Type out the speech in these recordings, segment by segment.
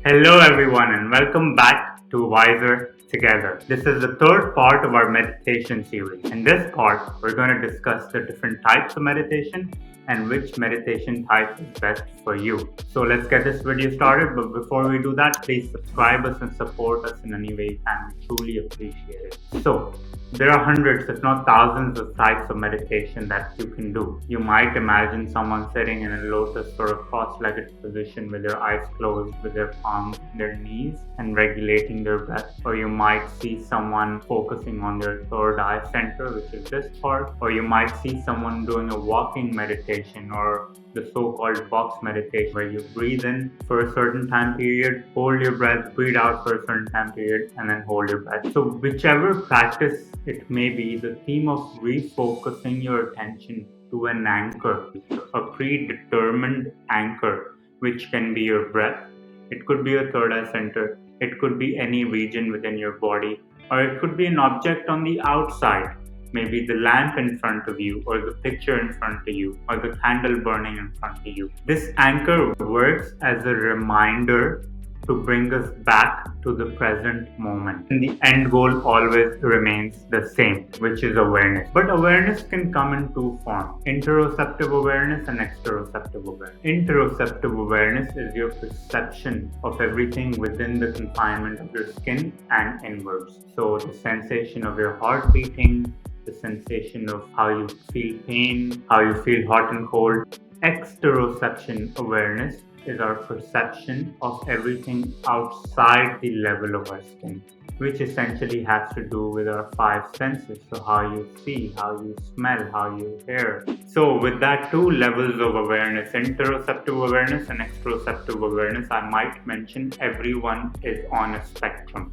Hello, everyone, and welcome back to Wiser Together. This is the third part of our meditation series. In this part, we're going to discuss the different types of meditation and which meditation type is best for you. So let's get this video started. But before we do that, please subscribe us and support us in any way you can. We truly appreciate it. So there are hundreds, if not thousands, of types of meditation that you can do. You might imagine someone sitting in a lotus or a cross-legged position with their eyes closed, with their palms on their knees and regulating their breath. Or you might see someone focusing on their third eye center, which is this part. Or you might see someone doing a walking meditation or the so-called box meditation, where you breathe in for a certain time period, hold your breath, breathe out for a certain time period, and then hold your breath. So whichever practice it may be, the theme of refocusing your attention to an anchor, a predetermined anchor, which can be your breath. It could be your third eye center. It could be any region within your body, or it could be an object on the outside. Maybe the lamp in front of you, or the picture in front of you, or the candle burning in front of you. This anchor works as a reminder to bring us back to the present moment. And the end goal always remains the same, which is awareness. But awareness can come in two forms: interoceptive awareness and exteroceptive awareness. Interoceptive awareness is your perception of everything within the confinement of your skin and inwards. So the sensation of your heart beating, the sensation of how you feel pain, how you feel hot and cold. Exteroception awareness is our perception of everything outside the level of our skin, which essentially has to do with our five senses. So how you see, how you smell, how you hear. So with that, two levels of awareness, interoceptive awareness and exteroceptive awareness, I might mention everyone is on a spectrum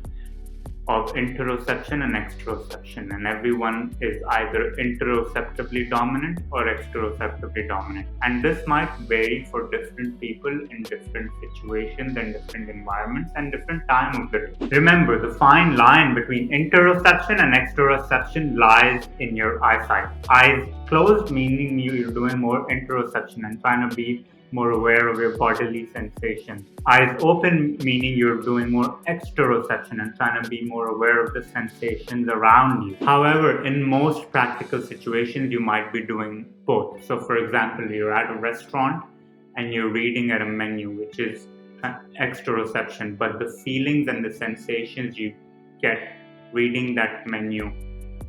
of interoception and exteroception, and everyone is either interoceptively dominant or exteroceptively dominant, and this might vary for different people in different situations and different environments and different time of the day. Remember, the fine line between interoception and exteroception lies in your eyesight. Eyes closed meaning you're doing more interoception and trying to be more aware of your bodily sensations. Eyes open meaning you're doing more exteroception and trying to be more aware of the sensations around you. However, in most practical situations, you might be doing both. So for example, you're at a restaurant and you're reading at a menu, which is exteroception, but the feelings and the sensations you get reading that menu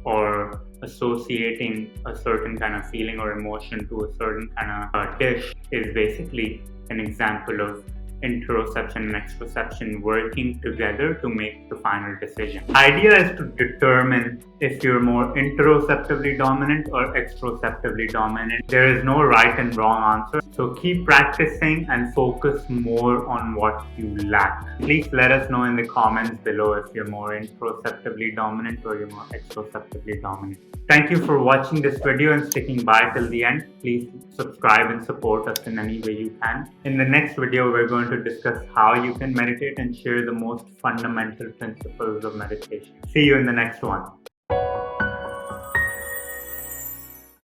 or associating a certain kind of feeling or emotion to a certain kind of dish is basically an example of interoception and exteroception working together to make the final decision. The idea is to determine if you're more interoceptively dominant or exteroceptively dominant. There is no right and wrong answer. So keep practicing and focus more on what you lack. Please let us know in the comments below if you're more interoceptively dominant or you're more exteroceptively dominant. Thank you for watching this video and sticking by till the end. Please subscribe and support us in any way you can. In the next video, we're going to discuss how you can meditate and share the most fundamental principles of meditation. See you in the next one.